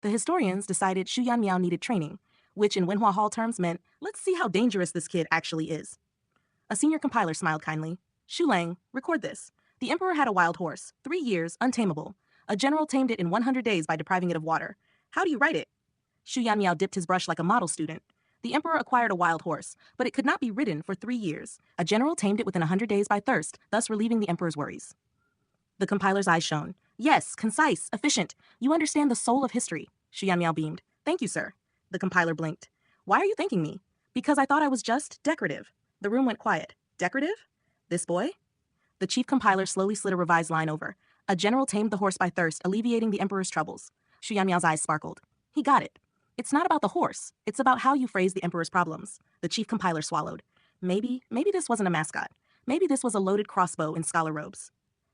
The historians decided Shu Yanmiao needed training, which in Wenhua Hall terms meant, let's see how dangerous this kid actually is. A senior compiler smiled kindly. Shu Lang, record this. The emperor had a wild horse, 3 years, untamable. A general tamed it in 100 days by depriving it of water. How do you write it? Shu Yanmiao dipped his brush like a model student. The emperor acquired a wild horse, but it could not be ridden for 3 years. A general tamed it within 100 days by thirst, thus relieving the emperor's worries. The compiler's eyes shone. Yes, concise, efficient. You understand the soul of history. Shu Yanmiao beamed. Thank you, sir. The compiler blinked. Why are you thanking me? Because I thought I was just decorative. The room went quiet. Decorative? This boy? The chief compiler slowly slid a revised line over. A general tamed the horse by thirst, alleviating the emperor's troubles. Shu Yanmiao's eyes sparkled. He got it. It's not about the horse. It's about how you phrase the emperor's problems. The chief compiler swallowed. Maybe this wasn't a mascot. Maybe this was a loaded crossbow in scholar robes.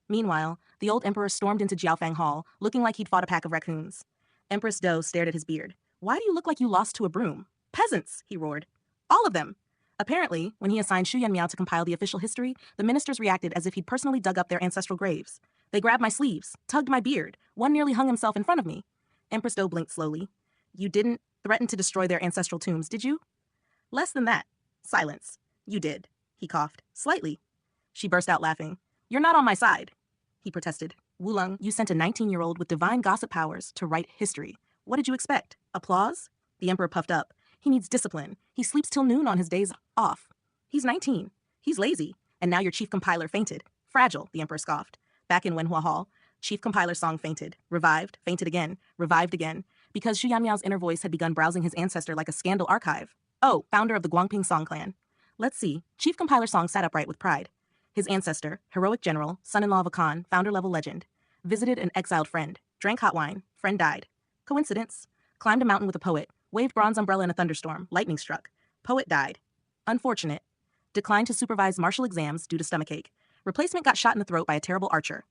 Meanwhile, the old emperor stormed into Jiaofang Hall, looking like he'd fought a pack of raccoons. Empress Doe stared at his beard. Why do you look like you lost to a broom? Peasants, he roared. All of them. Apparently, when he assigned Shu Yanmiao to compile the official history, the ministers reacted as if he'd personally dug up their ancestral graves. They grabbed my sleeves, tugged my beard. One nearly hung himself in front of me. Empress Doe blinked slowly. You didn't threaten to destroy their ancestral tombs, did you? Less than that. Silence. You did. He coughed. Slightly. She burst out laughing. You're not on my side. He protested. Wulong, you sent a 19-year-old with divine gossip powers to write history. What did you expect? Applause? The emperor puffed up. He needs discipline. He sleeps till noon on his days off. He's 19. He's lazy. And now your chief compiler fainted. Fragile, the emperor scoffed. Back in Wenhua Hall, chief compiler's song fainted. Revived, fainted again, revived again. Because Shu Yanmiao's inner voice had begun browsing his ancestor like a scandal archive. Oh, founder of the Guangping Song clan. Let's see. Chief compiler song sat upright with pride. His ancestor, heroic general, son-in-law of a Khan, founder-level legend. Visited an exiled friend. Drank hot wine. Friend died. Coincidence. Climbed a mountain with a poet. Waved bronze umbrella in a thunderstorm. Lightning struck. Poet died. Unfortunate. Declined to supervise martial exams due to stomachache. Replacement got shot in the throat by a terrible archer.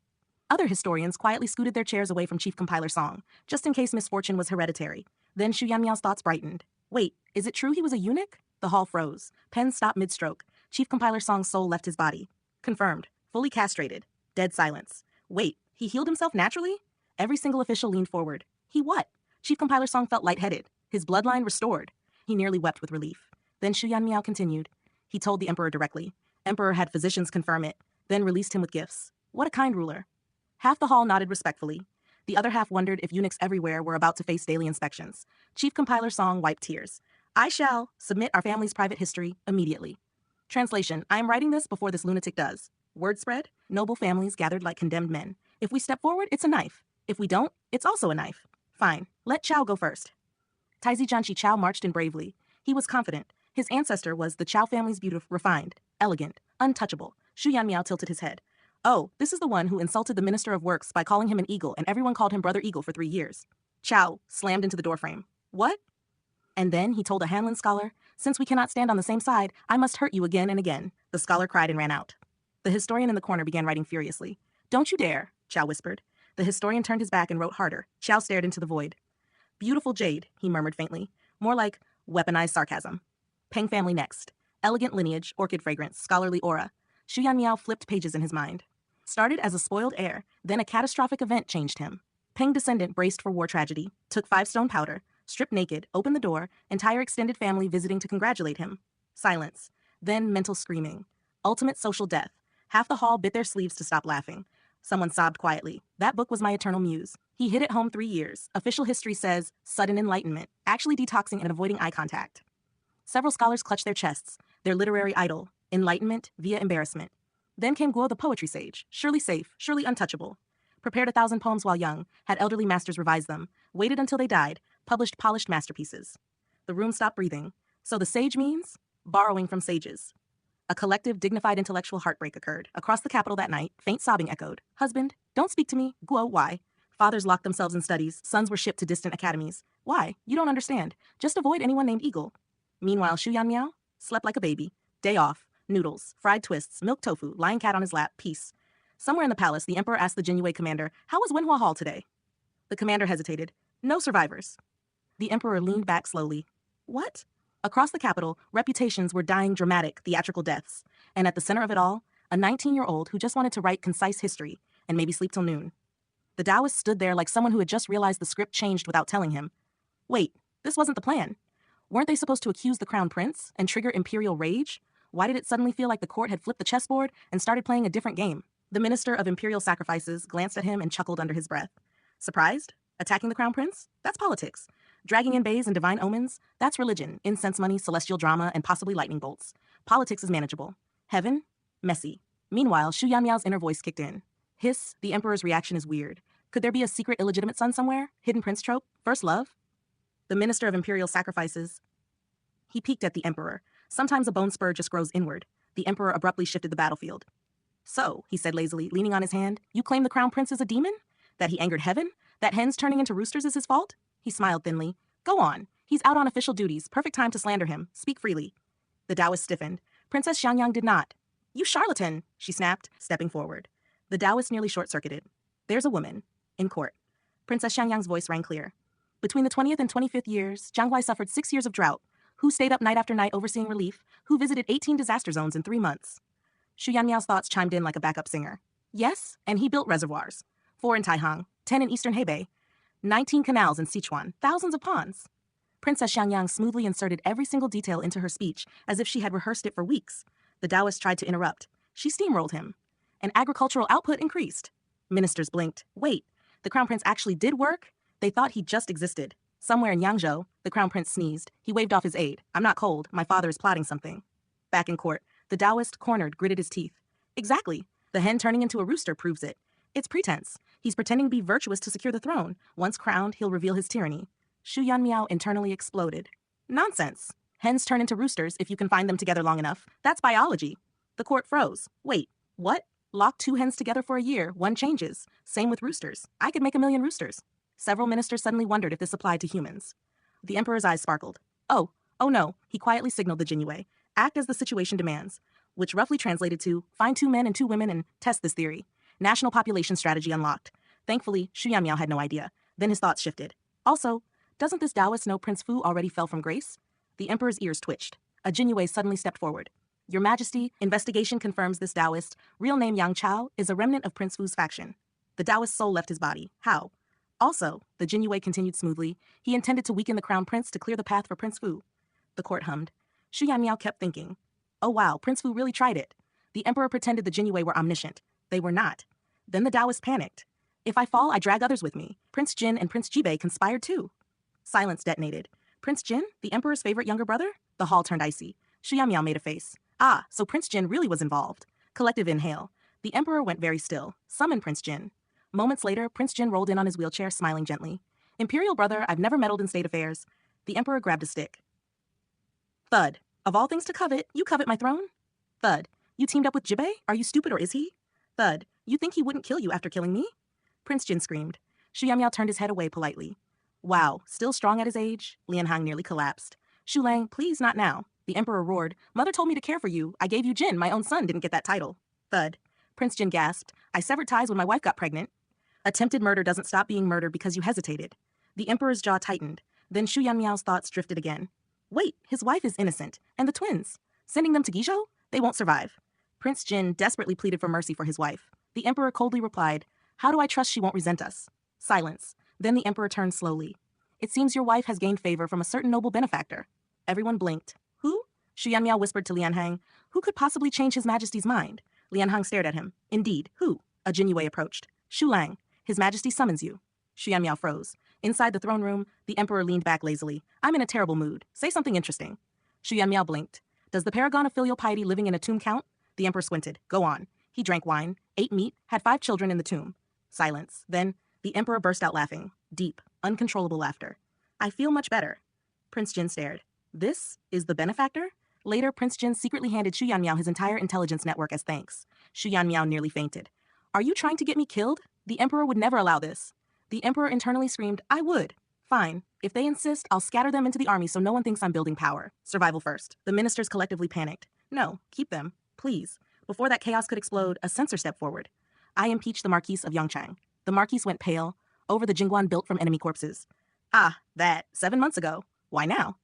Other historians quietly scooted their chairs away from Chief Compiler Song, just in case misfortune was hereditary. Then Shu Yanmiao's thoughts brightened. Wait, is it true he was a eunuch? The hall froze. Pen stopped mid-stroke. Chief Compiler Song's soul left his body. Confirmed. Fully castrated. Dead silence. Wait, he healed himself naturally? Every single official leaned forward. He what? Chief Compiler Song felt lightheaded. His bloodline restored. He nearly wept with relief. Then Shu Yanmiao continued. He told the emperor directly. Emperor had physicians confirm it, then released him with gifts. What a kind ruler. Half the hall nodded respectfully. The other half wondered if eunuchs everywhere were about to face daily inspections. Chief Compiler Song wiped tears. I shall submit our family's private history immediately. Translation, I am writing this before this lunatic does. Word spread, noble families gathered like condemned men. If we step forward, it's a knife. If we don't, it's also a knife. Fine, let Chao go first. Taizi Jianqi Chao marched in bravely. He was confident. His ancestor was the Chao family's beautiful, refined, elegant, untouchable. Shu Yanmiao tilted his head. Oh, this is the one who insulted the Minister of Works by calling him an eagle, and everyone called him Brother Eagle for 3 years. Chao slammed into the doorframe. What? And then he told a Hanlon scholar, since we cannot stand on the same side, I must hurt you again and again. The scholar cried and ran out. The historian in the corner began writing furiously. Don't you dare, Chao whispered. The historian turned his back and wrote harder. Chao stared into the void. Beautiful jade, he murmured faintly. More like weaponized sarcasm. Peng family next. Elegant lineage, orchid fragrance, scholarly aura. Shu Yanmiao flipped pages in his mind. Started as a spoiled heir, then a catastrophic event changed him. Peng descendant braced for war tragedy, took 5-stone powder, stripped naked, opened the door, entire extended family visiting to congratulate him. Silence. Then mental screaming. Ultimate social death. Half the hall bit their sleeves to stop laughing. Someone sobbed quietly. That book was my eternal muse. He hid it home 3 years. Official history says, sudden enlightenment, actually detoxing and avoiding eye contact. Several scholars clutched their chests, their literary idol, enlightenment via embarrassment. Then came Guo the poetry sage, surely safe, surely untouchable. Prepared 1,000 poems while young, had elderly masters revise them, waited until they died, published polished masterpieces. The room stopped breathing. So the sage means? Borrowing from sages. A collective, dignified intellectual heartbreak occurred. Across the capital that night, faint sobbing echoed. Husband, don't speak to me. Guo, why? Fathers locked themselves in studies. Sons were shipped to distant academies. Why? You don't understand. Just avoid anyone named Eagle. Meanwhile, Shu Yanmiao slept like a baby. Day off. Noodles, fried twists, milk tofu, lying cat on his lap, peace. Somewhere in the palace, the emperor asked the Jinyue commander, how was Wenhua Hall today? The commander hesitated. No survivors. The emperor leaned back slowly. What? Across the capital, reputations were dying dramatic, theatrical deaths. And at the center of it all, a 19-year-old who just wanted to write concise history and maybe sleep till noon. The Taoist stood there like someone who had just realized the script changed without telling him. Wait, this wasn't the plan. Weren't they supposed to accuse the crown prince and trigger imperial rage? Why did it suddenly feel like the court had flipped the chessboard and started playing a different game? The minister of imperial sacrifices glanced at him and chuckled under his breath. Surprised? Attacking the crown prince? That's politics. Dragging in bays and divine omens? That's religion, incense money, celestial drama, and possibly lightning bolts. Politics is manageable. Heaven? Messy. Meanwhile, Shu Yanmiao's inner voice kicked in. Hiss, the emperor's reaction is weird. Could there be a secret illegitimate son somewhere? Hidden prince trope? First love? The minister of imperial sacrifices. He peeked at the emperor. Sometimes a bone spur just grows inward. The emperor abruptly shifted the battlefield. So, he said lazily, leaning on his hand, you claim the crown prince is a demon? That he angered heaven? That hens turning into roosters is his fault? He smiled thinly. Go on. He's out on official duties. Perfect time to slander him. Speak freely. The Taoist stiffened. Princess Xiangyang did not. You charlatan, she snapped, stepping forward. The Taoist nearly short-circuited. There's a woman. In court. Princess Xiangyang's voice rang clear. Between the 20th and 25th years, Jianghuai suffered 6 years of drought. Who stayed up night after night overseeing relief? Who visited 18 disaster zones in 3 months? Shu Yanmiao's thoughts chimed in like a backup singer. Yes, and he built reservoirs. 4 in Taihang, 10 in eastern Hebei, 19 canals in Sichuan, thousands of ponds. Princess Xiangyang smoothly inserted every single detail into her speech, as if she had rehearsed it for weeks. The Taoist tried to interrupt. She steamrolled him. And agricultural output increased. Ministers blinked. Wait, the crown prince actually did work? They thought he just existed. Somewhere in Yangzhou, the crown prince sneezed. He waved off his aide. I'm not cold. My father is plotting something. Back in court, the Taoist, cornered, gritted his teeth. Exactly. The hen turning into a rooster proves it. It's pretense. He's pretending to be virtuous to secure the throne. Once crowned, he'll reveal his tyranny. Shu Yanmiao internally exploded. Nonsense. Hens turn into roosters if you can find them together long enough. That's biology. The court froze. Wait, what? Lock 2 hens together for a year, 1 changes. Same with roosters. I could make 1,000,000 roosters. Several ministers suddenly wondered if this applied to humans. The emperor's eyes sparkled. Oh no, he quietly signaled the Jinyue. Act as the situation demands, which roughly translated to, find 2 men and 2 women and test this theory. National population strategy unlocked. Thankfully, Shu Yanmiao had no idea. Then his thoughts shifted. Also, doesn't this Taoist know Prince Fu already fell from grace? The emperor's ears twitched. A Jinyue suddenly stepped forward. Your Majesty, investigation confirms this Taoist, real name Yang Chao, is a remnant of Prince Fu's faction. The Taoist's soul left his body. How? Also, the Jinyue continued smoothly, he intended to weaken the crown prince to clear the path for Prince Fu. The court hummed. Shu Yanmiao kept thinking. Oh wow, Prince Fu really tried it. The emperor pretended the Jinyue were omniscient. They were not. Then the Taoist panicked. If I fall, I drag others with me. Prince Jin and Prince Jibei conspired too. Silence detonated. Prince Jin, the emperor's favorite younger brother? The hall turned icy. Shu Yanmiao made a face. Ah, so Prince Jin really was involved. Collective inhale. The emperor went very still. Summon Prince Jin. Moments later, Prince Jin rolled in on his wheelchair, smiling gently. Imperial brother, I've never meddled in state affairs. The emperor grabbed a stick. Thud. Of all things to covet, you covet my throne? Thud. You teamed up with Jibei? Are you stupid or is he? Thud. You think he wouldn't kill you after killing me? Prince Jin screamed. Shu Yanmiao turned his head away politely. Wow, still strong at his age? Lian Hang nearly collapsed. Shu Lang, please, not now. The emperor roared. Mother told me to care for you. I gave you Jin. My own son didn't get that title. Thud. Prince Jin gasped. I severed ties when my wife got pregnant. Attempted murder doesn't stop being murder because you hesitated. The emperor's jaw tightened. Then Shu Yanmiao's thoughts drifted again. Wait, his wife is innocent. And the twins? Sending them to Guizhou? They won't survive. Prince Jin desperately pleaded for mercy for his wife. The emperor coldly replied, How do I trust she won't resent us? Silence. Then the emperor turned slowly. It seems your wife has gained favor from a certain noble benefactor. Everyone blinked. Who? Shu Yanmiao whispered to Lian Hang. Who could possibly change his majesty's mind? Lian Hang stared at him. Indeed, who? A Jinyue approached. Shu Lang. His Majesty summons you. Shu Yanmiao froze. Inside the throne room, the emperor leaned back lazily. I'm in a terrible mood. Say something interesting. Shu Yanmiao blinked. Does the paragon of filial piety living in a tomb count? The emperor squinted. Go on. He drank wine, ate meat, had 5 children in the tomb. Silence. Then, the emperor burst out laughing. Deep, uncontrollable laughter. I feel much better. Prince Jin stared. This is the benefactor? Later, Prince Jin secretly handed Shu Yanmiao his entire intelligence network as thanks. Shu Yanmiao nearly fainted. Are you trying to get me killed? The emperor would never allow this. The emperor internally screamed, I would. Fine. If they insist, I'll scatter them into the army so no one thinks I'm building power. Survival first. The ministers collectively panicked. No, keep them. Please. Before that chaos could explode, a censor stepped forward. I impeached the Marquis of Yongchang. The Marquis went pale. Over the Jingguan built from enemy corpses. Ah, that. 7 months ago. Why now?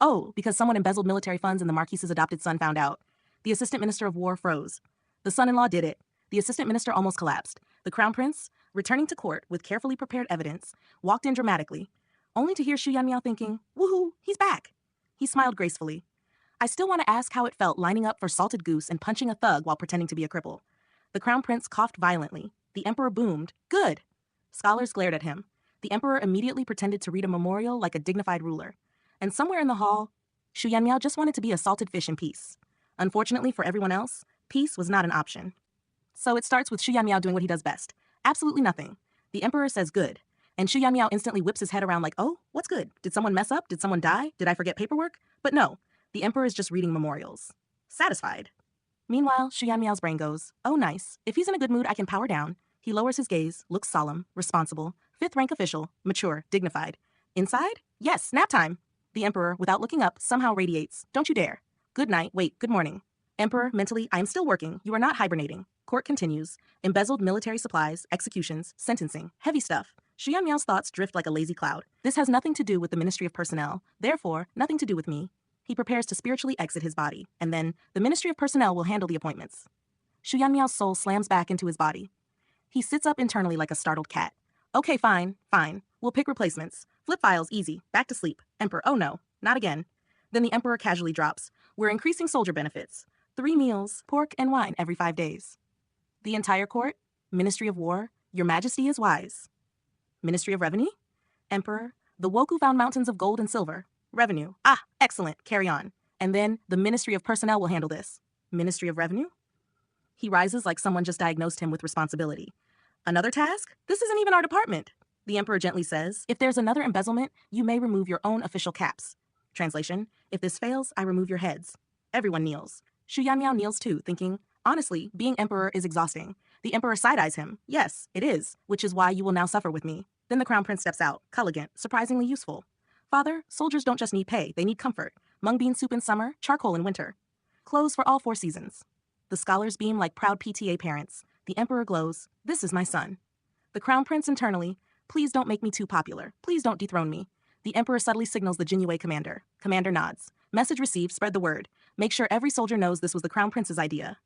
Oh, because someone embezzled military funds and the Marquis's adopted son found out. The assistant minister of war froze. The son-in-law did it. The assistant minister almost collapsed. The crown prince, returning to court with carefully prepared evidence, walked in dramatically, only to hear Shu Yanmiao thinking, woohoo, he's back. He smiled gracefully. I still want to ask how it felt lining up for salted goose and punching a thug while pretending to be a cripple. The crown prince coughed violently. The emperor boomed, good. Scholars glared at him. The emperor immediately pretended to read a memorial like a dignified ruler. And somewhere in the hall, Shu Yanmiao just wanted to be a salted fish in peace. Unfortunately for everyone else, peace was not an option. So it starts with Shu Yanmiao doing what he does best. Absolutely nothing. The emperor says good. And Shu Yanmiao instantly whips his head around like, oh, what's good? Did someone mess up? Did someone die? Did I forget paperwork? But no, the emperor is just reading memorials. Satisfied. Meanwhile, Shu Yanmiao's brain goes, oh nice, if he's in a good mood I can power down. He lowers his gaze, looks solemn, responsible, 5th rank official, mature, dignified. Inside? Yes, nap time. The emperor, without looking up, somehow radiates, don't you dare. Good night, wait, good morning. Emperor, mentally, I am still working, you are not hibernating. Court continues. Embezzled military supplies, executions, sentencing, heavy stuff. Shu Yanmiao's thoughts drift like a lazy cloud. This has nothing to do with the Ministry of Personnel, therefore, nothing to do with me. He prepares to spiritually exit his body, and then, the Ministry of Personnel will handle the appointments. Shu Yanmiao's soul slams back into his body. He sits up internally like a startled cat. Okay, fine. We'll pick replacements. Flip files, easy. Back to sleep. Emperor, oh no, not again. Then the emperor casually drops. We're increasing soldier benefits. 3 meals, pork and wine every 5 days. The entire court? Ministry of War? Your Majesty is wise. Ministry of Revenue? Emperor, the Woku found mountains of gold and silver. Revenue. Ah, excellent. Carry on. And then the Ministry of Personnel will handle this. Ministry of Revenue? He rises like someone just diagnosed him with responsibility. Another task? This isn't even our department. The emperor gently says, if there's another embezzlement, you may remove your own official caps. Translation, if this fails, I remove your heads. Everyone kneels. Shu Yanmiao kneels too, thinking, honestly, being emperor is exhausting. The emperor side-eyes him. Yes, it is, which is why you will now suffer with me. Then the crown prince steps out, collegant, surprisingly useful. Father, soldiers don't just need pay, they need comfort. Mung bean soup in summer, charcoal in winter. Clothes for all 4 seasons. The scholars beam like proud PTA parents. The emperor glows. This is my son. The crown prince internally. Please don't make me too popular. Please don't dethrone me. The emperor subtly signals the Jinyue commander. Commander nods. Message received, spread the word. Make sure every soldier knows this was the crown prince's idea.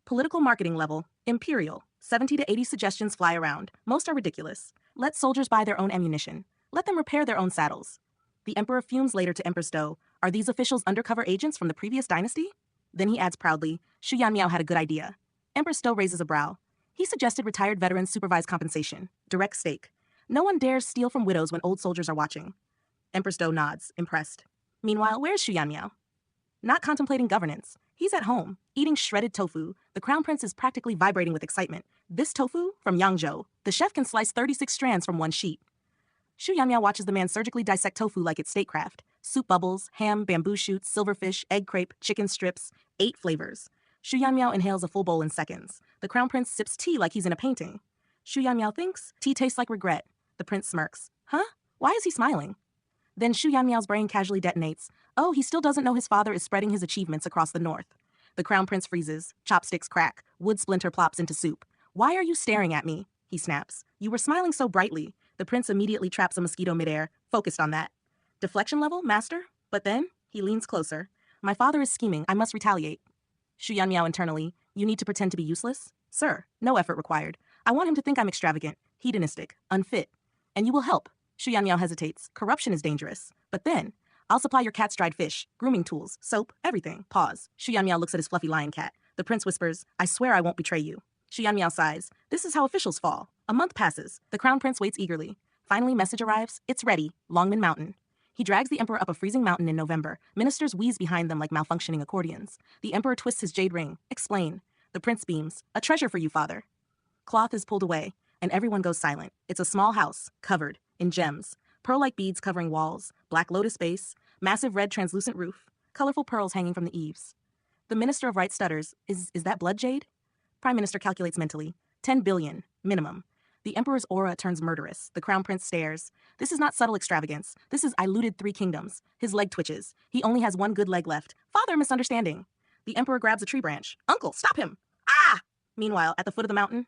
Political marketing level. Imperial. 70 to 80 suggestions fly around. Most are ridiculous. Let soldiers buy their own ammunition. Let them repair their own saddles. The emperor fumes later to Empress Do. Are these officials undercover agents from the previous dynasty? Then he adds proudly, Shu Yanmiao had a good idea. Empress Do raises a brow. He suggested retired veterans supervise compensation. Direct stake. No one dares steal from widows when old soldiers are watching. Empress Do nods, impressed. Meanwhile, where's Shu Yanmiao? Not contemplating governance. He's at home, eating shredded tofu. The crown prince is practically vibrating with excitement. This tofu? From Yangzhou. The chef can slice 36 strands from one sheet. Shu Yanmiao watches the man surgically dissect tofu like it's statecraft. Soup bubbles, ham, bamboo shoots, silverfish, egg crepe, chicken strips, 8 flavors. Shu Yanmiao inhales a full bowl in seconds. The crown prince sips tea like he's in a painting. Shu Yanmiao thinks, tea tastes like regret. The prince smirks. Huh? Why is he smiling? Then Shu Yanmiao's brain casually detonates. Oh, he still doesn't know his father is spreading his achievements across the north. The crown prince freezes. Chopsticks crack. Wood splinter plops into soup. Why are you staring at me? He snaps. You were smiling so brightly. The prince immediately traps a mosquito midair, focused on that. Deflection level, master? But then, he leans closer. My father is scheming. I must retaliate. Shu Yanmiao internally. You need to pretend to be useless? Sir, no effort required. I want him to think I'm extravagant, hedonistic, unfit. And you will help. Shu Yanmiao hesitates. Corruption is dangerous. But then, I'll supply your cat's dried fish, grooming tools, soap, everything. Pause. Shu Yanmiao looks at his fluffy lion cat. The prince whispers, I swear I won't betray you. Shu Yanmiao sighs. This is how officials fall. A month passes. The crown prince waits eagerly. Finally, message arrives. It's ready. Longman Mountain. He drags the emperor up a freezing mountain in November. Ministers wheeze behind them like malfunctioning accordions. The emperor twists his jade ring. Explain. The prince beams. A treasure for you, father. Cloth is pulled away, and everyone goes silent. It's a small house, covered, in gems. Pearl-like beads covering walls, black lotus base, massive red translucent roof, colorful pearls hanging from the eaves. The Minister of Right stutters. Is that blood jade? Prime Minister calculates mentally. 10 billion, minimum. The emperor's aura turns murderous. The crown prince stares. This is not subtle extravagance. This is I looted 3 kingdoms. His leg twitches. He only has one good leg left. Father, misunderstanding. The emperor grabs a tree branch. Uncle, stop him! Ah! Meanwhile, at the foot of the mountain,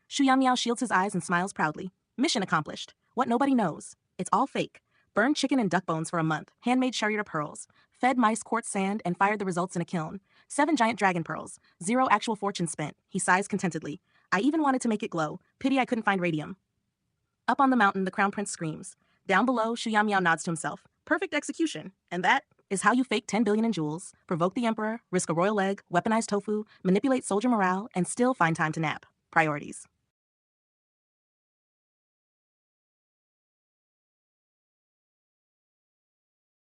Shu Yanmiao shields his eyes and smiles proudly. Mission accomplished. What nobody knows. It's all fake. Burned chicken and duck bones for a month. Handmade charioter pearls. Fed mice quartz sand and fired the results in a kiln. 7 giant dragon pearls. 0 actual fortune spent. He sighs contentedly. I even wanted to make it glow. Pity I couldn't find radium. Up on the mountain, the crown prince screams. Down below, Shu Yamiao nods to himself. Perfect execution. And that is how you fake 10 billion in jewels, provoke the emperor, risk a royal egg, weaponize tofu, manipulate soldier morale, and still find time to nap. Priorities.